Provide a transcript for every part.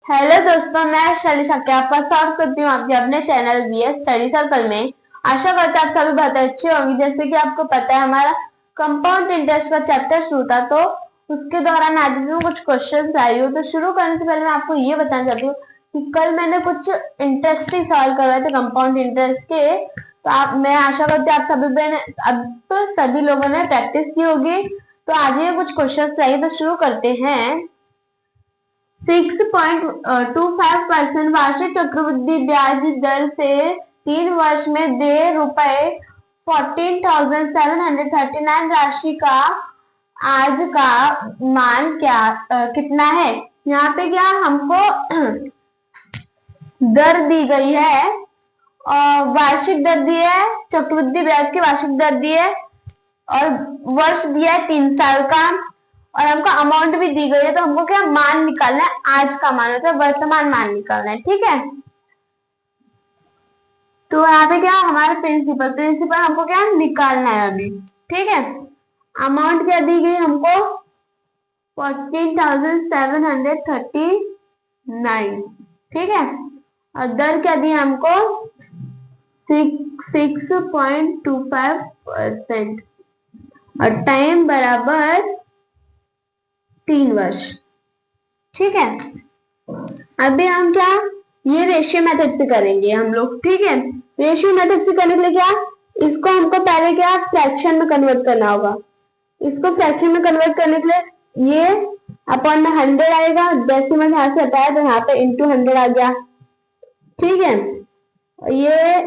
Hello दोस्तों, मैं शैली आपका स्वागत करती हूँ आपके अपने चैनल वीएस स्टडी सर्कल में। आशा करते हैं आप सभी बहुत अच्छे होंगे। जैसे कि आपको पता है, हमारा कंपाउंड इंटरेस्ट का चैप्टर शुरू था, तो उसके दौरान आज भी कुछ क्वेश्चन आई हो। तो शुरू करने से पहले मैं आपको ये बताना चाहती हूँ कि कल मैंने कुछ इंटरेस्टिंग सवाल करवाए थे कंपाउंड इंटरेस्ट के। तो मैं आशा करती हूँ आप सभी लोगों ने प्रैक्टिस की होगी। तो आज ये कुछ क्वेश्चन चाहिए, तो शुरू करते हैं। 6.25% वार्षिक चक्रवृद्धि ब्याज दर से 3 वर्ष में देय रुपए 14,739 राशि का आज का मान कितना है। यहाँ पे क्या हमको दर दी गई है और वार्षिक दर दी है, चक्रवृद्धि ब्याज की वार्षिक दर दी है और वर्ष दिया है 3 साल का, और हमको अमाउंट भी दी गई है। तो हमको क्या मान निकालना है, आज का मान होता है, वर्तमान मान निकालना है। ठीक है, तो यहाँ पे क्या हमारा प्रिंसिपल हमको क्या निकालना है अभी। ठीक है, अमाउंट क्या दी गई हमको 14,739। ठीक है, और दर क्या दी हमको 6.25%, और टाइम बराबर 3 वर्ष। ठीक है, अभी हम क्या ये रेशियो मेथड से करेंगे हम लोग। ठीक है, रेशियो मेथड से करने के लिए क्या इसको हमको पहले क्या फ्रैक्शन में कन्वर्ट करना होगा। इसको फ्रैक्शन में कन्वर्ट करने के लिए ये अपॉन में 100 आएगा, डेसिमल यहाँ से हटाया तो यहाँ पे इंटू 100 आ गया। ठीक है, ये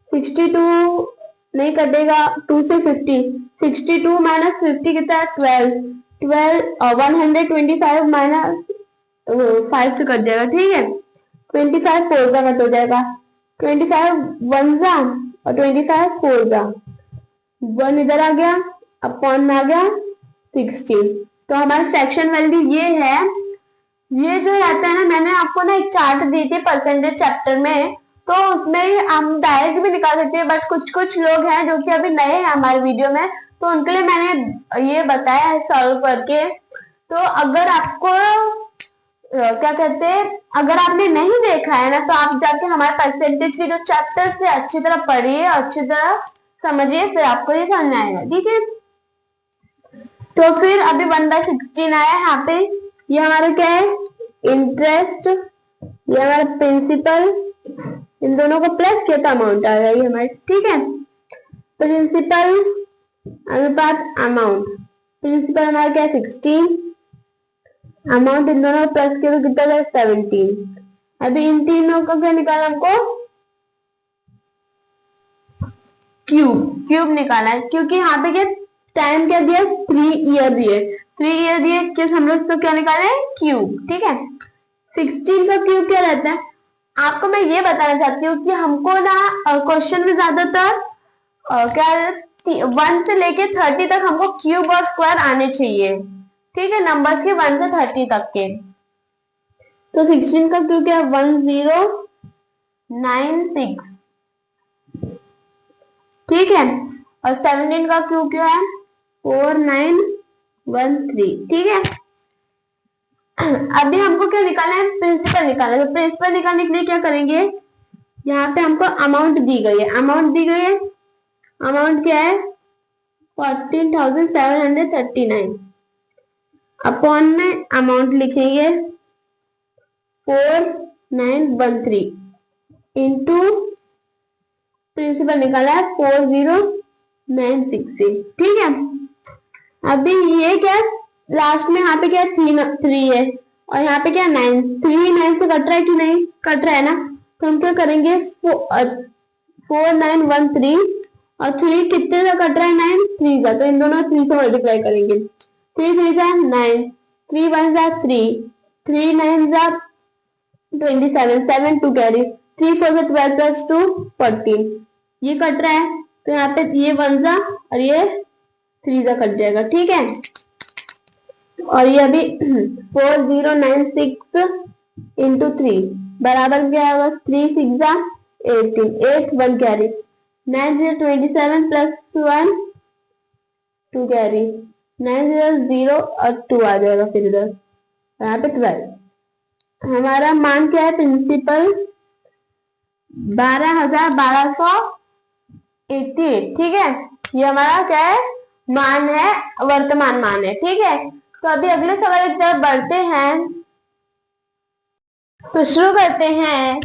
62 नहीं कटेगा, 2 से 50, 62 माइनस 50 कितना है 12, 125 माइनस 5 से कट जाएगा। ठीक है, 25 4 का कट हो जाएगा, 25 1 जा और 25 4 जा, 1 इधर आ गया, अपॉन में आ गया 16। तो हमारा फ्रैक्शन वैल्यू ये है। ये जो रहता है ना, मैंने आपको ना एक चार्ट दी थी परसेंटेज चैप्टर में, तो उसमें हम डायरेक्ट भी निकाल सकते हैं, बट कुछ कुछ लोग हैं जो कि अभी नए हैं हमारे वीडियो में, तो उनके लिए मैंने ये बताया है सॉल्व करके। तो अगर आपको क्या कहते हैं, अगर आपने नहीं देखा है ना, तो आप जाके हमारे परसेंटेज के जो चैप्टर से अच्छी तरह पढ़िए, अच्छी तरह समझिए, फिर आपको ये समझ आएगा। ठीक है, तो फिर अभी 1/16 आया यहाँ पे। ये हमारा क्या है इंटरेस्ट, ये हमारा प्रिंसिपल, इन दोनों को प्लस किया तो अमाउंट आ गई हमारे। ठीक है, प्रिंसिपल अनुपात अमाउंट, प्रिंसिपल हमारा क्या है 16, अमाउंट इन दोनों प्लस किया तो कितना है 17। अभी इन तीनों को क्या निकालना हमको क्यूब निकालना है, क्योंकि यहाँ पे क्या टाइम क्या दिया 3 ईयर दिए, 3 ईयर दिए किस हम लोग इसको क्या निकाले क्यूब। ठीक है, 16 का क्यूब क्या रहता है, आपको मैं ये बताना चाहती हूँ कि हमको ना क्वेश्चन में ज्यादातर क्या 1 से लेके 30 तक हमको क्यूब और स्क्वायर आने चाहिए। ठीक है, नंबर्स के 1 से 30 तक के। तो 16 का क्यूब क्या है 1096। ठीक है, और 17 का क्यूब क्या है 4913। ठीक है, अभी हमको क्या निकालना है प्रिंसिपल निकालना है। तो प्रिंसिपल निकालने के लिए क्या करेंगे, यहाँ पे हमको अमाउंट दी गई है, अमाउंट दी गई है, अमाउंट क्या है 14,739, अपॉन में अमाउंट लिखेंगे 4913 इंटू प्रिंसिपल निकाला है 40,960। ठीक है, अभी ये क्या लास्ट में यहाँ पे क्या 3 है और यहाँ पे क्या 9, 3 9 से कट रहा है कि नहीं कट रहा है ना, तो हम क्या करेंगे 4913 और 3 कितने से कट रहा है 9 3 का, तो इन दोनों 3 से मल्टीप्लाई करेंगे, 3 3 जा 9, 3 1 जा 3, 3 9 जा 27, 7 2 कैरी, 3 4 से 12 प्लस 2 14, ये कट रहा है तो यहाँ पे ये 1 जा और ये 3 जा कट जाएगा। ठीक है, और ये अभी 4096 इंटू 3 बराबर क्या होगा 3 6 जा 18, 8 1 कैरी, 9 0 27 प्लस 1 2 कैरी, 9 0 0 और 2 आ जाएगा फिर इधर, यहाँ पे 12। हमारा मान क्या है प्रिंसिपल 12,1288, ठीक है। ये हमारा क्या है मान है, वर्तमान मान है, ठीक है। तो अभी अगले सवाल की तरफ बढ़ते हैं। तो शुरू करते हैं।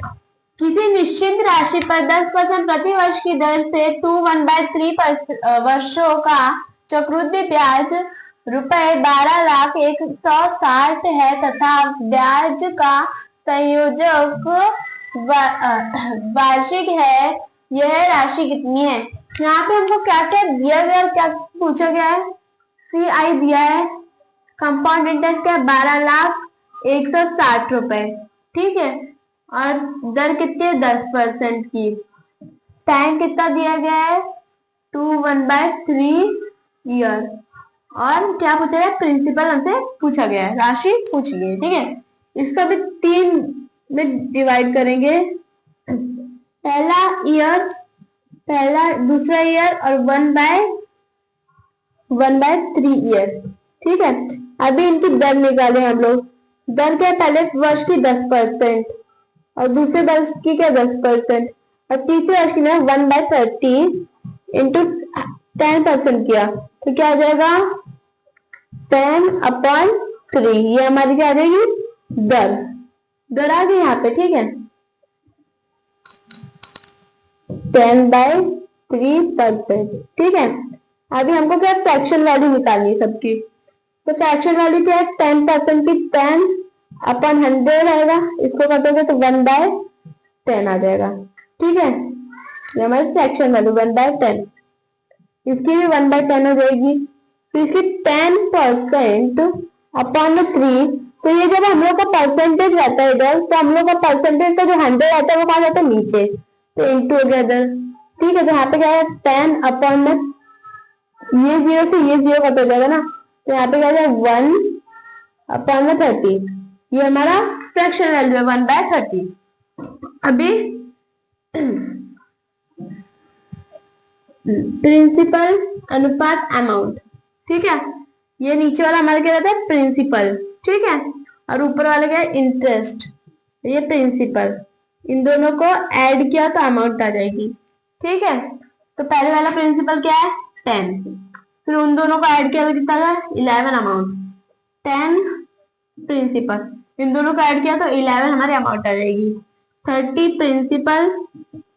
किसी निश्चित राशि पर 10% प्रति वर्ष की दर से 2/1/3 वर्षों का चक्रवृद्धि ब्याज ₹12,01,60 है तथा ब्याज का संयोजक वार्षिक है, यह राशि कितनी है। यहाँ पे हमको क्या क्या दिया गया, क्या पूछा गया है। CI दिया है, कंपाउंड इंटरेस्ट क्या है 12,01,60 रुपए, ठीक है। और दर कितनी है 10% की। टाइम कितना दिया गया है 2/1/3 ईयर। और क्या पूछा गया प्रिंसिपल हमसे पूछा गया है, राशि पूछी गई है, ठीक है। इसका भी 3 में डिवाइड करेंगे। पहला ईयर, दूसरा ईयर और 1/3 ईयर, ठीक है। अभी इनकी दर निकाले हम लोग। दर क्या है पहले वर्ष की 10% और दूसरे वर्ष की क्या 10% और तीसरे वर्ष की ना 1/30 इंटू 10% किया तो क्या आ जाएगा 10/3। ये हमारी क्या आ जाएगी दर आ गई यहाँ पे, ठीक है। 10/3%, ठीक है। अभी हमको क्या फ्रैक्शन वैल्यू निकालनी है सबकी। तो फ्रैक्शन वैल्यू क्या है 10% की 10/100 आएगा, इसको कटोगे तो 1/10 आ जाएगा, ठीक है। ये हमारी फ्रैक्शन वैल्यू 1/10, इसकी भी 1/10 हो जाएगी। तो इसकी 10%/3, तो ये जब हम लोग का परसेंटेज रहता है इधर, तो हम लोग का परसेंटेज का जो 100 रहता है वो कहाँ जाता है नीचे, तो इंटू हो गया इधर, ठीक है। तो यहाँ पे क्या है 10 ये 0 से ये 0 कट हो जाएगा ना, तो यहाँ पे क्या है 1/30। ये हमारा फ्रैक्शन वैल्यू है 1/30। अभी प्रिंसिपल अनुपात अमाउंट, ठीक है। ये नीचे वाला हमारा क्या रहता है प्रिंसिपल, ठीक है। और ऊपर वाला क्या है इंटरेस्ट, ये प्रिंसिपल। इन दोनों को ऐड किया तो अमाउंट आ जाएगी, ठीक है। तो पहले वाला प्रिंसिपल क्या है 10, फिर उन दोनों को ऐड किया तो कितना आया 11 अमाउंट। 10 प्रिंसिपल, इन दोनों को ऐड किया तो 11 हमारी अमाउंट आ जाएगी। 30 प्रिंसिपल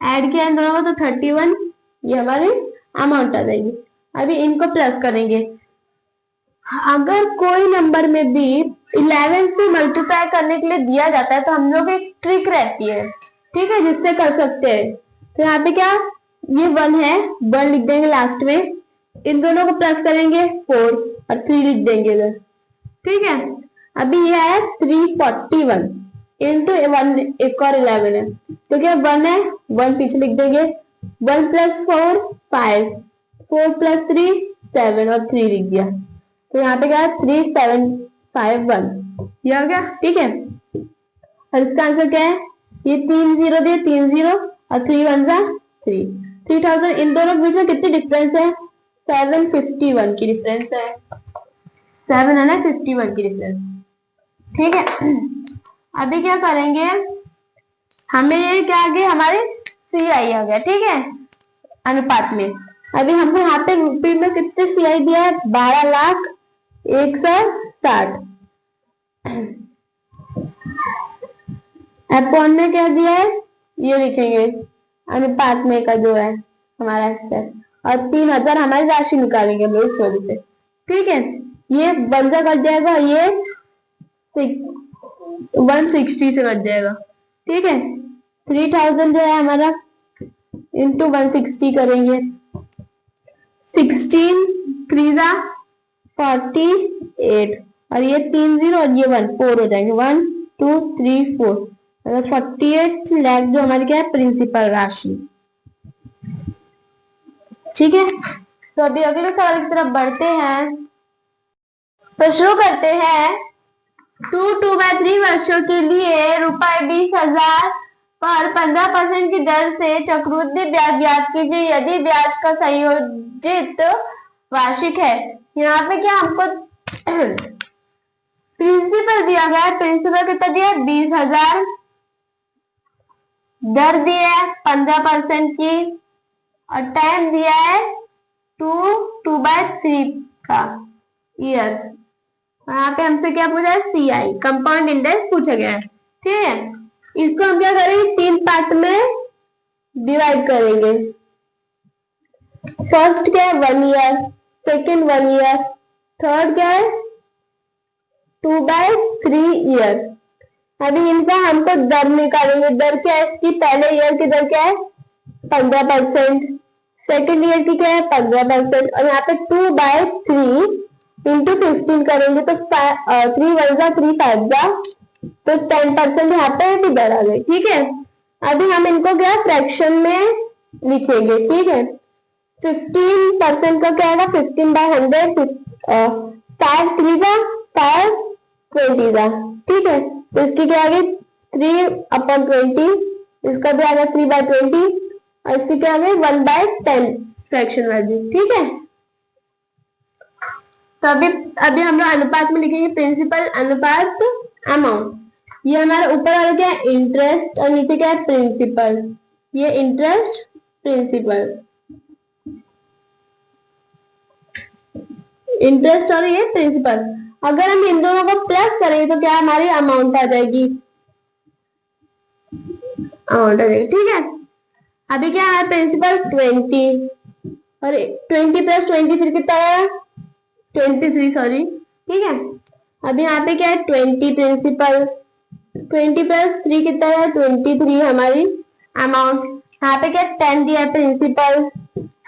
ऐड किया इन दोनों को तो 31, ये हमारी अमाउंट आ जाएगी। अभी इनको प्लस करेंगे। अगर कोई नंबर में भी 11 से मल्टीप्लाई करने के लिए दिया जाता है तो हम लोग एक ट्रिक रहती है, ठीक है, जिससे कर सकते हैं। तो यहाँ पे क्या ये 1 है, 1 लिख देंगे लास्ट में, इन दोनों को प्लस करेंगे 4 और 3 लिख देंगे इधर, ठीक है। अभी ये है 341 इंटू 1, एक और 11 है तो क्या 1 है, 1 पीछे लिख देंगे, 1 + 4 5, 4 + 3 7 और 3 लिख दिया। तो यहाँ पे क्या है 3751, ये आ गया, ठीक है। और इसका आंसर क्या है, ये 3 0 दिए, 3 0 और 3 1 3, 3000। इन दोनों के बीच में कितनी डिफरेंस है 751 की डिफरेंस है, 751 की डिफरेंस, ठीक है। अभी क्या करेंगे, हमें ये क्या आ गया हमारे CI आ गया, ठीक है, अनुपात में। अभी हमको यहाँ पे रुपये में कितने CI दिया है 12,01,60। अपॉन में क्या दिया है ये लिखेंगे अनुपात में का जो है हमारा आंसर, और 3000 हमारी राशि निकालेंगे हम इस वजह से, ठीक है। ये 1 से कट जाएगा, ये 160 से कट जाएगा, ठीक है। 3000 जो है हमारा इंटू 160 करेंगे, 16 3 48 और ये 3 0 और ये 1 4 हो जाएंगे, 1 2 3 4, 48 लाख जो हमारी क्या है प्रिंसिपल राशि, ठीक है। तो अभी अगले सवाल की तरफ बढ़ते हैं। तो शुरू करते हैं। 2/3 वर्षों के लिए ₹20,000 पर 15% की दर से चक्रवृद्धि ब्याज ज्ञात कीजिए यदि ब्याज का संयोजित वार्षिक है। यहाँ पे क्या हमको प्रिंसिपल दिया गया है, प्रिंसिपल कितना दिया है 20,000, दर दिया है 15% की, और टाइम दिया है 2/3 का ईयर। यहाँ पे हमसे क्या पूछा है, CI कंपाउंड इंडेक्स पूछा गया है। ठीक है, इसको हम क्या करेंगे, 3 पार्ट में डिवाइड करेंगे। फर्स्ट क्या है 1 ईयर, सेकेंड 1 ईयर, थर्ड क्या है 2/3 ईयर। अभी इनका हमको दर निकालेंगे। दर क्या है इसकी, पहले ईयर की दर क्या है 15%, सेकेंड ईयर की क्या है 15%, और यहाँ पे 2/3 इंटू 15 करेंगे तो 3 1 जा 3 5 जा, तो 10% यहाँ पे भी दर आ गई। ठीक है, अभी हम इनको क्या फ्रैक्शन में लिखेंगे। ठीक है, 15% का क्या है 15/100, 5 3 जा 5 20 जा। ठीक है, तो इसकी क्या आ गई 3/20, इसका भी आ गया 3/20, और इसकी क्या आ गई 1/10 फ्रैक्शन वैल्यू। ठीक है, तो अभी हम लोग अनुपात में लिखेंगे प्रिंसिपल अनुपात अमाउंट। ये हमारा ऊपर वाला क्या है इंटरेस्ट, और नीचे क्या है प्रिंसिपल। ये इंटरेस्ट प्रिंसिपल, इंटरेस्ट और ये प्रिंसिपल। अगर हम इन दोनों को प्लस करेंगे तो क्या हमारी अमाउंट आ जाएगी, अमाउंट आ जाएगी। ठीक है, अभी क्या है प्रिंसिपल 20, और 20 + 23 कितना है 23, सॉरी। ठीक है, अभी यहाँ पे क्या है 20 प्रिंसिपल, 20 + 3 कितना है 23 हमारी अमाउंट। यहाँ पे क्या 10 दिया है प्रिंसिपल,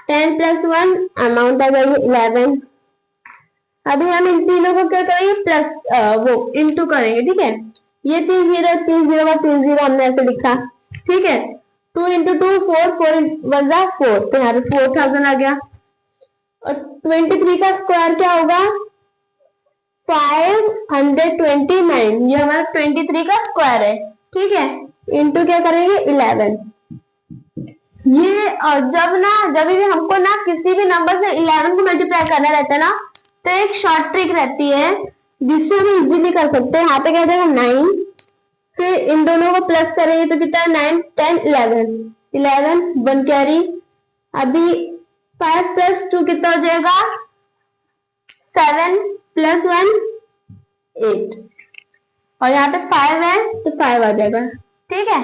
10 + 1 अमाउंट आ जाएगी 11। अभी हम इन तीनों को क्या करेंगे प्लस वो इनटू करेंगे। ठीक है, ये 3 0 3 0 का 3 0 हमने ऐसे लिखा। ठीक है, 2 × 2 4, 4 1 जा 4, तो यहाँ पे 4000 आ गया। और 23 का स्क्वायर क्या होगा 529, ये हमारा 23 का स्क्वायर है। ठीक है, इनटू क्या करेंगे 11। ये जब भी हमको ना किसी भी नंबर से 11 को मल्टीप्लाई करना रहता है ना, तो एक शॉर्ट ट्रिक रहती है जिससे हम इजीली कर सकते हैं। यहाँ पे क्या जाएगा 9, फिर इन दोनों को प्लस करेंगे तो कितना है 9 10 11 11 1 कैरी। अभी 5 + 2 कितना हो जाएगा 7 + 1 8, और यहाँ पे 5 है तो 5 आ जाएगा। ठीक है,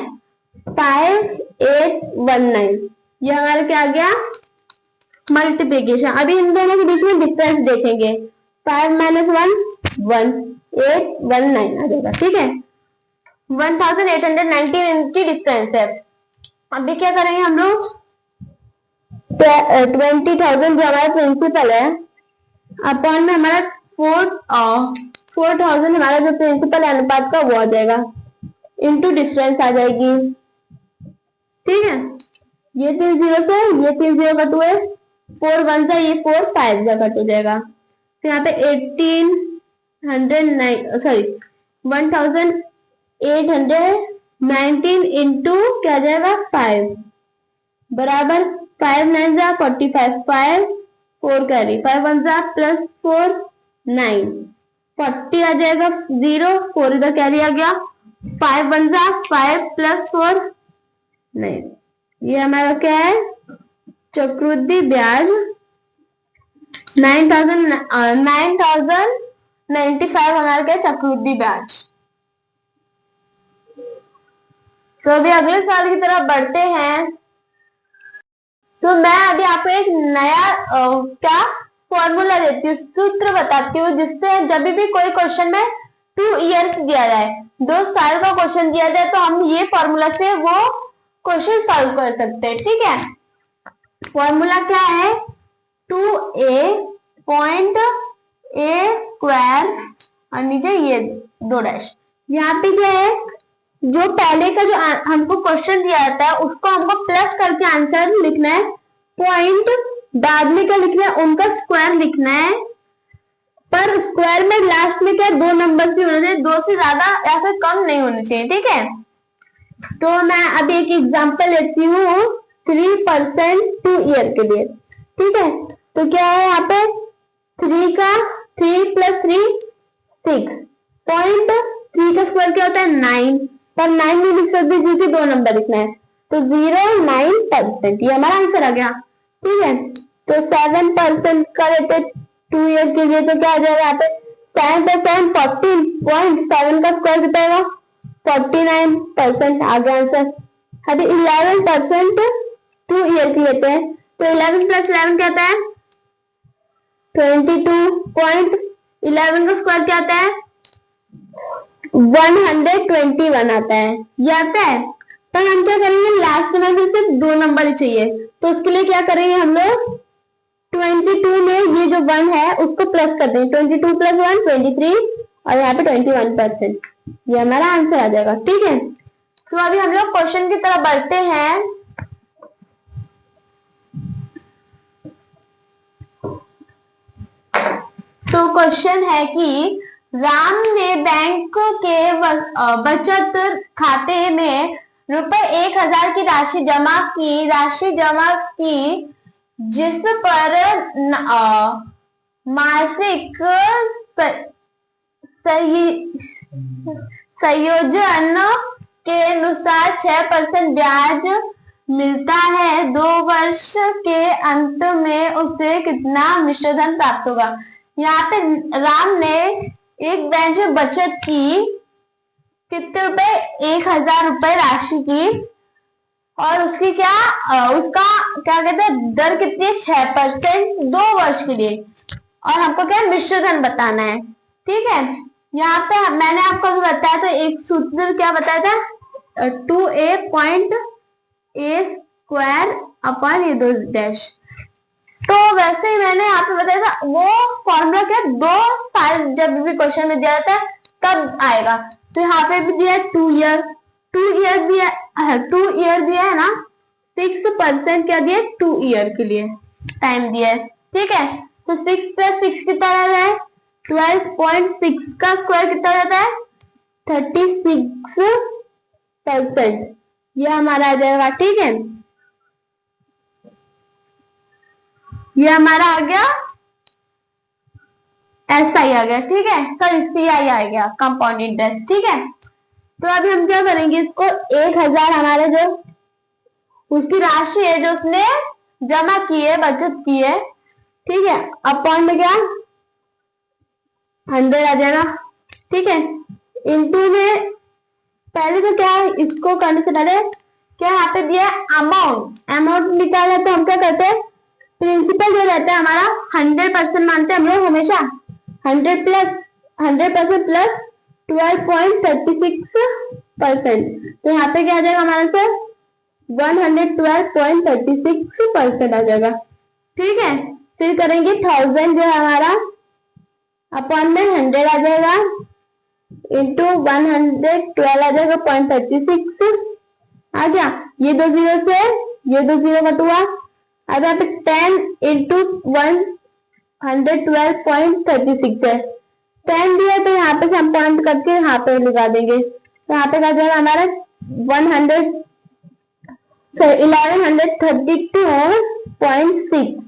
5819, ये हमारा क्या आ गया मल्टीप्लीकेशन। अभी इन दोनों के बीच में डिफरेंस देखेंगे, 5 - 1 1 8 1 9 आ जाएगा। ठीक है, 1819 इनकी डिफरेंस है। अभी क्या करेंगे हम लोग 20,000 जो हमारा प्रिंसिपल है अपॉन में हमारा 4000 हमारा जो प्रिंसिपल अनुपात का वो आ जाएगा, इनटू डिफरेंस आ जाएगी। ठीक है, ये 3 0 से ये 3 0 कट हुए, 4 1 जा ये 4 5 जा कट हो जाएगा। तो यहाँ पे 1819 इंटू क्या जाएगा 5 बराबर 5 9 जा 45, 5 4 कैरी, 5 1 जा +4 9, 40 आ जाएगा 0, 4 इधर कैरी आ गया, 5 1 जा 5 +4 9। ये हमारा क्या है चक्रवृद्धि ब्याज 9095 हमारा क्या चक्रवृद्धि ब्याज। तो अभी अगले साल की तरफ बढ़ते हैं। तो मैं अभी आपको एक नया क्या फॉर्मूला देती हूँ, सूत्र बताती हूँ, जिससे जब भी कोई क्वेश्चन में 2 इयर्स दिया जाए, 2 साल का क्वेश्चन दिया जाए, तो हम ये फॉर्मूला से वो क्वेश्चन सॉल्व कर सकते हैं। ठीक है, फॉर्मूला क्या है 2a.a² और नीचे ये 2 डैश। यहाँ पे क्या है जो पहले का जो हमको क्वेश्चन दिया जाता है उसको हमको प्लस करके आंसर लिखना है, पॉइंट बाद में क्या लिखना है उनका स्क्वायर लिखना है, पर स्क्वायर में लास्ट में क्या 2 नंबर ही होने चाहिए, 2 से ज्यादा या फिर कम नहीं होने चाहिए। ठीक है, तो मैं अभी एक एग्जांपल लेती हूँ 3% 2 ईयर के लिए। ठीक है, तो क्या है यहाँ पे 3 + 3 6, है 9, पर 9 नहीं लिख सकते क्योंकि 2 नंबर लिखना है, तो 0.9%, ये हमारा आंसर आ गया। ठीक है, तो 7% का लेते 2 ईयर के लिए, तो क्या आ जाएगा यहाँ पे 7 14.7 का स्क्वायर कितना आएगा 49% आ गया आंसर। अभी 11% 2 ईयर की लेते हैं, तो 11 प्लस 11 क्या आता है 22.11 का स्क्वायर क्या आता है 121 आता है, ये आता है। पर हम क्या करेंगे लास्ट में भी सिर्फ 2 नंबर ही चाहिए, तो उसके लिए क्या करेंगे हम लोग 22 में ये जो 1 है उसको प्लस कर देंगे, 22 प्लस 1 23, और यहाँ पे 21%, ये हमारा आंसर आ जाएगा। ठीक है, तो अभी हम लोग क्वेश्चन की तरफ बढ़ते हैं। तो क्वेश्चन है कि राम ने बैंक के बचत खाते में ₹1000 की राशि जमा की जिस पर मासिक संयोजन के अनुसार 6% ब्याज मिलता है, 2 वर्ष के अंत में उसे कितना मिश्रधन प्राप्त होगा। यहाँ पे राम ने एक बैंक में बचत की कितने रुपए 1000 रुपए राशि की, और उसकी उसका क्या कहते हैं दर कितनी है 6% 2 वर्ष के लिए, और हमको क्या मिश्रधन बताना है। ठीक है, यहाँ पे मैंने आपको अभी बताया था एक सूत्र क्या बताया था 2a.a² अपॉन ये 2 डैश, तो वैसे ही मैंने यहाँ पे बताया था वो फॉर्मूला क्या 2 साल जब भी क्वेश्चन में दिया जाता है तब आएगा। तो यहाँ पे भी दिया 2 ईयर दिया है ना, 6% क्या दिया 2 ईयर के लिए टाइम दिया है। ठीक है, तो 6 प्लस 6 कितना आ रहा है 12.6 का स्क्वायर कितना जाता है 36%, ये हमारा आ जाएगा। ठीक है, ये हमारा आ गया SI आ गया। ठीक है, सॉरी CI आ गया कंपाउंड इंटरेस्ट। ठीक है, तो अभी हम क्या करेंगे इसको 1000 हमारे जो उसकी राशि है जो उसने जमा की है बचत की है, ठीक है, अपॉन में क्या 100 आ जाएगा। ठीक है, इंटू में पहले तो क्या इसको करने से पहले क्या यहाँ पे दिया अमाउंट निकाला, तो हम क्या करते हैं प्रिंसिपल जो रहता है हमारा 100% मानते हैं हम लोग हमेशा, 100% प्लस 12.36%, तो यहाँ पे क्या आ जाएगा हमारा सर 112.36% आ जाएगा। ठीक है, फिर करेंगे 1000 जो है हमारा अपॉन में 100 आ जाएगा इंटू 112 आ जाएगा 0.36 आ गया, ये 2 जीरो से ये 2 जीरो कट हुआ। अब यहाँ पे 10 इंटू 112.36 है, 10 दिया तो यहाँ पे हम पॉइंट करके यहाँ पे लगा देंगे, तो यहाँ पे क्या जाएगा हमारा 1132.6,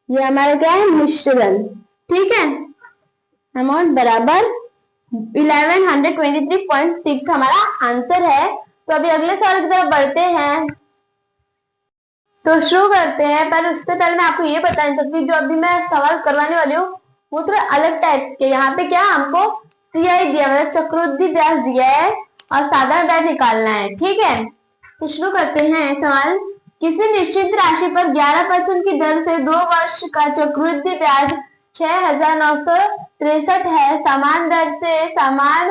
ये हमारा क्या है मिश्रण। ठीक है, अमाउंट बराबर 1123.6 हमारा आंसर है। तो अभी अगले सवाल की तरफ बढ़ते हैं, तो शुरू करते हैं। पर उससे पहले मैं आपको ये बताना चाहती हूँ जो अभी मैं सवाल करवाने वाली हूँ वो थोड़ा अलग टाइप के। यहाँ पे क्या हमको CI दिया मतलब चक्रवृद्धि ब्याज दिया है और साधारण ब्याज निकालना है। ठीक है, तो शुरू करते हैं सवाल। किसी निश्चित राशि पर 11% की दर से 2 वर्ष का चक्रवृद्धि ब्याज 6963 है। समान दर से समान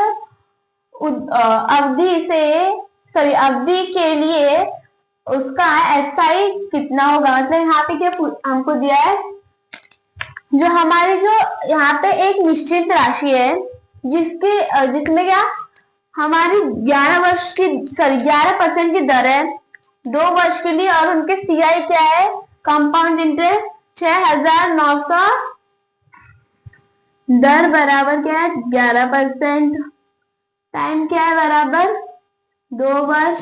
अवधि के लिए उसका SI कितना होगा। मतलब यहाँ पे क्या हमको दिया है जो हमारी जो यहाँ पे एक निश्चित राशि है जिसमें क्या हमारी 11% की दर है 2 वर्ष के लिए, और उनके CI क्या है कंपाउंड इंटरेस्ट 6900, दर बराबर क्या है 11%, टाइम क्या है बराबर 2 वर्ष,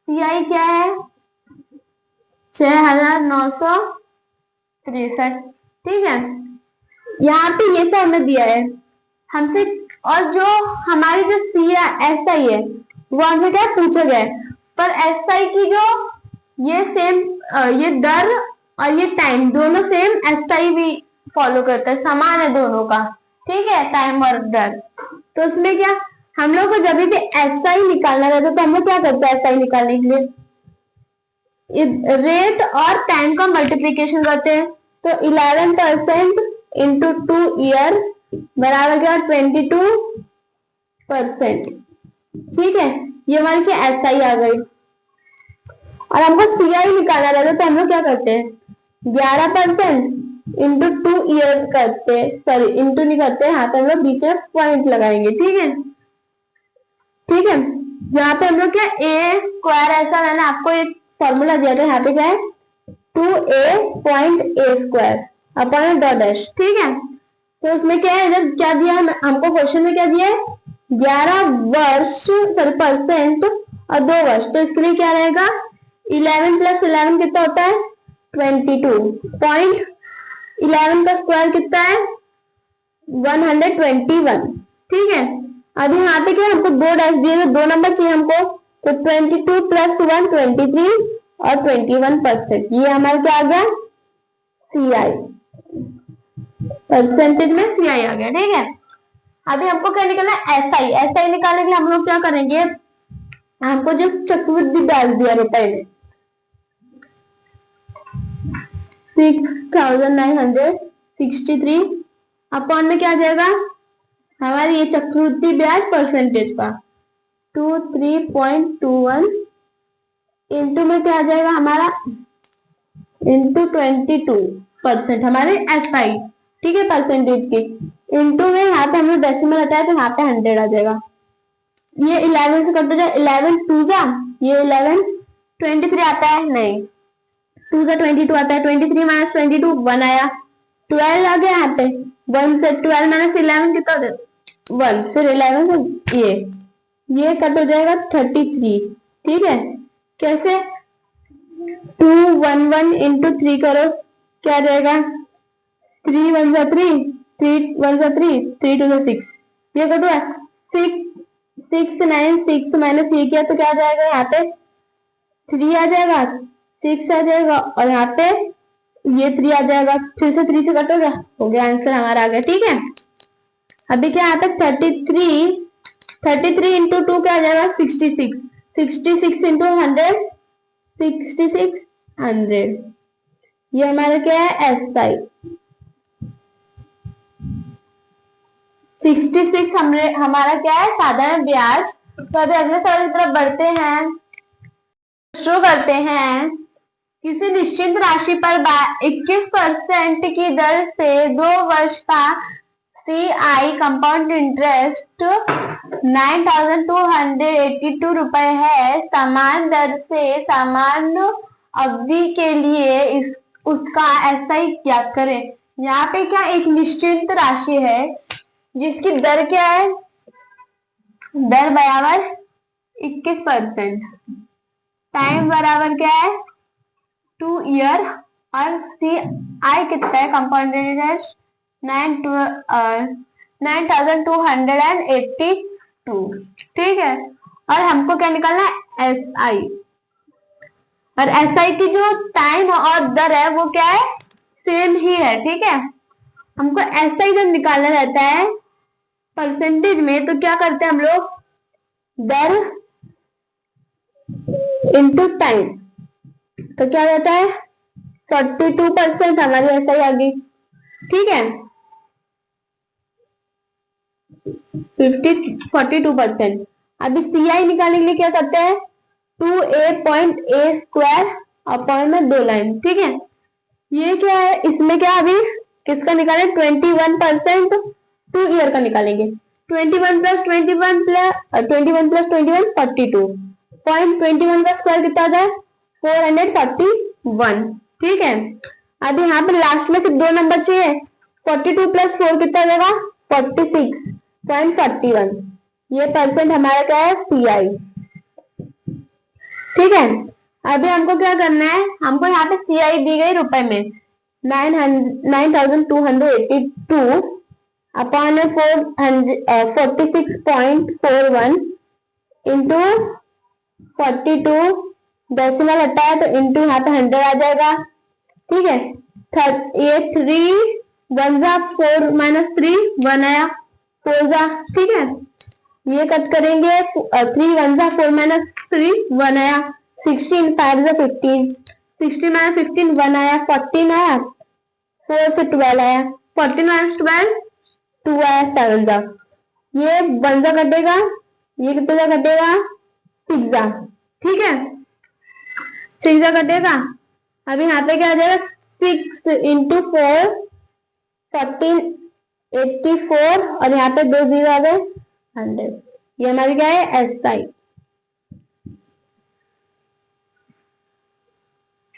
CI क्या है 6963। ठीक है, यहाँ पे ये सब हमें दिया है हमसे, और जो हमारी जो सी है एस आई है वो हमसे क्या पूछा गया है, पर एस आई की जो ये सेम ये दर और ये टाइम दोनों सेम एस आई भी फॉलो करता है, समान है दोनों का, ठीक है, टाइम और दर। तो उसमें क्या हम लोग को जब भी एस आई निकालना रहता है तो हम लोग क्या करते हैं एस आई निकालने के लिए रेट और टाइम का मल्टीप्लीकेशन करते हैं। तो 11% इंटू 2 ईयर बराबर क्या 22%, ठीक है, ये हमारी क्या एस आई आ गई। और हमको सी आई निकालना रहता है तो हम लोग क्या करते हैं 11% इंटू 2 ईयर करते, सॉरी इंटू नहीं करते, यहाँ पे हम लोग बीच में पॉइंट लगाएंगे, ठीक है, ठीक है। यहाँ पे हम लोग क्या ए स्क्वायर, ऐसा मैंने आपको एक फॉर्मूला दिया था, यहाँ पे क्या है 2a.a² अपॉन डॉट डैश, ठीक है। तो उसमें क्या है, इधर क्या दिया है हमको क्वेश्चन में, क्या दिया है 11 वर्ष सॉरी परसेंट और 2 वर्ष, तो इसके लिए क्या रहेगा 11 + 11 कितना होता है 22 पॉइंट, 11 का स्क्वायर कितना है 121, ठीक है। अब यहाँ पे क्या हमको 2 डैश दिए, तो 2 नंबर चाहिए हमको, तो 22 + 1 23 और 21%, ये हमारा क्या आ गया सी आई, परसेंटेज में सी आई आ गया, ठीक है। अभी हमको क्या निकालना है एस आई, एस आई निकालने के लिए हम लोग क्या करेंगे, हमको जो चक्रवृद्धि ब्याज दिया रुपए में 6963 अपॉन में क्या आ जाएगा हमारी ये चक्रवृद्धि ब्याज परसेंटेज का 23.21 इंटू में क्या आ जाएगा हमारा इंटू 22% हमारे एस आई, ठीक है, परसेंटेज की, इंटू में यहाँ पे हमने डेसिमल हटाया तो यहाँ पे 100 आ जाएगा। ये 11 से कट हो जाए, 11 2 जा, ये 11 23 आता है, नहीं 2 जा 22 आता है, 23 - 22 1 आया, 12 आ गया यहाँ पे, 1 से 12 - 11 कितना होता है 1, फिर 11 से ये कट हो जाएगा 33, ठीक है। कैसे 211 इंटू 3 करो, क्या जाएगा 3 1 जा 3, 3 1 जा 3, 3 2 जा 6, ये कट हुआ 6 6 9 6 माइनस ये किया तो क्या आ जाएगा यहाँ पे 3 आ जाएगा, 6 आ जाएगा, और यहाँ पे ये 3 आ जाएगा, फिर से 3 से कट हो गया आंसर हमारा आ गया, ठीक है। अभी क्या आता है 33 इंटू 2 क्या आ जाएगा 66, 66 इंटू 100 6600, ये हमारा क्या है एस आई 66 हमारा क्या है साधारण ब्याज। तो अभी अगले सवाल की तरफ बढ़ते हैं, शुरू करते हैं। किसी निश्चित राशि पर 21% की दर से 2 वर्ष का CI कंपाउंड इंटरेस्ट 9282 रुपए है, समान दर से समान अवधि के लिए उसका SI ज्ञात करें। यहाँ पे क्या एक निश्चित राशि है जिसकी दर क्या है, दर बराबर 21%, टाइम बराबर क्या है 2 ईयर, और CI कितना है कंपाउंड इंटरेस्ट 9282, ठीक है। और हमको क्या निकालना है SI, और SI की जो टाइम और दर है वो क्या है सेम ही है, ठीक है। हमको SI जब निकालना रहता है परसेंटेज में तो क्या करते हैं हम लोग दर इंटू टाइम, तो क्या रहता है 42% हमारी SI आ गई, ठीक है, 42%। अभी CI निकालने के लिए क्या करते हैं 2a.a² अपॉन में 2 लाइन, ठीक है। ये क्या है इसमें क्या अभी किसका निकाले 21% 2 ईयर का निकालेंगे, 21 + 21 42 पॉइंट 21 का स्क्वायर कितना आता है 441, ठीक है। अभी यहाँ पे लास्ट में सिर्फ 2 नंबर चाहिए, 42 + 4 कितना जाएगा 46.41, ये परसेंट हमारा क्या है CI, ठीक है। अभी हमको क्या करना है, हमको यहाँ पे CI दी गई रुपए में 9282 अपॉन 46.41 इंटू 42 डेसिमल हटाया तो इंटू यहाँ पे 100 आ जाएगा। ठीक है, ये 3 1 जा 4 माइनस 3 1 आया 4 जा। ठीक है, ये कट करेंगे 3 1 जा 4 माइनस 3 1 आया 16 5 जा 15 16 माइनस 15 1 आया 14 आया 4 से 12 आया 14 माइनस 12 2 आया 7 जा। ये 1 जा कटेगा, ये कितने जा कटेगा 6 जा। ठीक है, 6 जा कटेगा। अब यहाँ पे क्या आ जाएगा 6 इंटू 4 14 84 और यहाँ पे 2 0 आ गए 100। ये हमारी क्या है SI।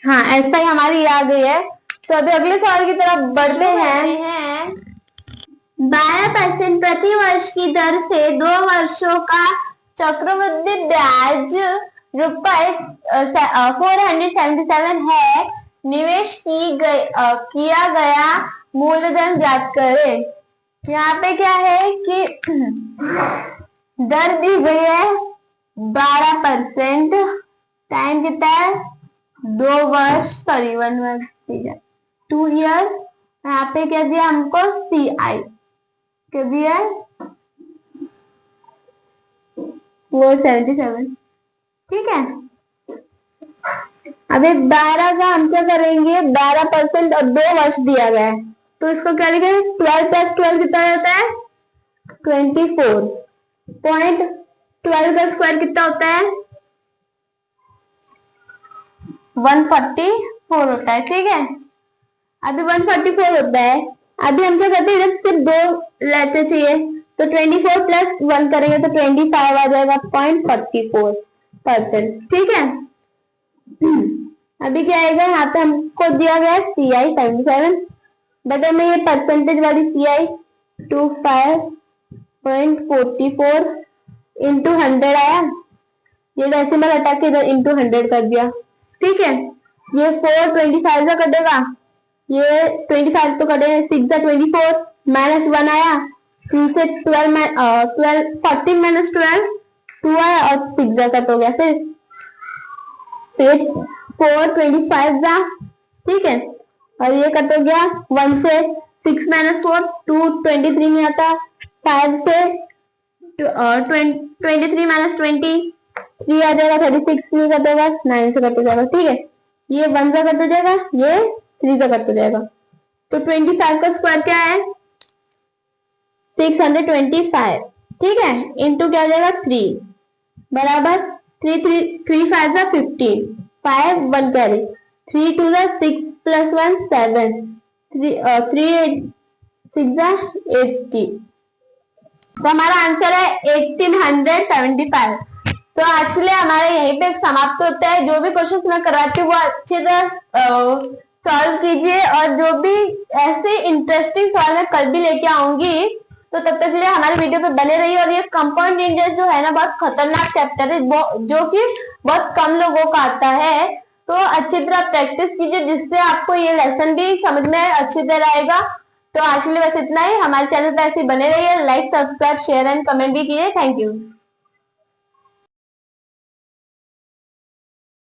हाँ SI हमारी आ गई है। तो अभी अगले सवाल की तरफ बढ़ते हैं। 12% प्रति वर्ष की दर से 2 वर्षों का चक्रवृद्धि ब्याज रुपए 477 है। निवेश किया गया मूलधन ज्ञात करें। यहाँ पे क्या है कि दर दी गई है 12%, टाइम कितना है 2 वर्ष, सॉरी 1 वर्ष, ठीक है 2 ईयर। यहाँ पे क्या दिया हमको CI क्या दिया 477। ठीक है, अभी 12 का हम क्या करेंगे 12% और 2 वर्ष दिया गया है तो इसको क्या लिखेंगे 12 प्लस 12 कितना होता है 24 पॉइंट 12 का स्क्वायर कितना होता है 144 होता है। ठीक है, अभी 144 होता है। अभी हम क्या करते हैं इधर सिर्फ 2 लेते चाहिए तो 24 प्लस 1 करेंगे तो 25 आ जाएगा 0.44%। ठीक है, अभी क्या आएगा यहाँ पे हमको दिया गया CI 77 बटे में ये परसेंटेज वाली CI 25.44 इंटू 100 आया। ये डेसिमल हटा के इधर इंटू 100 कर दिया। ठीक है, ये 4 25 का कटेगा, ये 25 तो कटेगा 6 जा 24 माइनस 1 आया 3 से 12 14 माइनस 12 2 आया और 6 जा कट हो गया फिर 4 25 जा। ठीक है, और ये कट हो गया 1 से 6 माइनस 4 2 23 नहीं आता 5 से 23 माइनस 20 3 आ जाएगा 36 नहीं कटेगा 9 से कट हो जाएगा। ठीक है, ये 1 से कट हो जाएगा, ये 3 से कट हो जाएगा तो 25 का स्क्वायर क्या है 625। ठीक है, इंटू क्या आ जाएगा 3 बराबर 3 5 जा 15 5 1 कैरी 3 2 जा 6 प्लस 1 7 3 6 जा 80। तो हमारा आंसर है 1875। तो आज के लिए हमारे यहीं पे समाप्त होता है। जो भी क्वेश्चन मैं करवाती हूँ वो अच्छे तरह सॉल्व कीजिए और जो भी ऐसे इंटरेस्टिंग सवाल मैं कल भी लेके आऊंगी। तो तब तक के लिए हमारे वीडियो पे बने रहिए। और ये कंपाउंड इंटरेस्ट जो है ना बहुत खतरनाक चैप्टर है जो कि बहुत कम लोगों का आता है। तो अच्छी तरह प्रैक्टिस कीजिए जिससे आपको ये लेसन भी समझ में अच्छी तरह आएगा। तो आज के लिए बस इतना ही। हमारे चैनल पर ऐसे बने रहिए, like subscribe share and comment भी कीजिए। Thank you.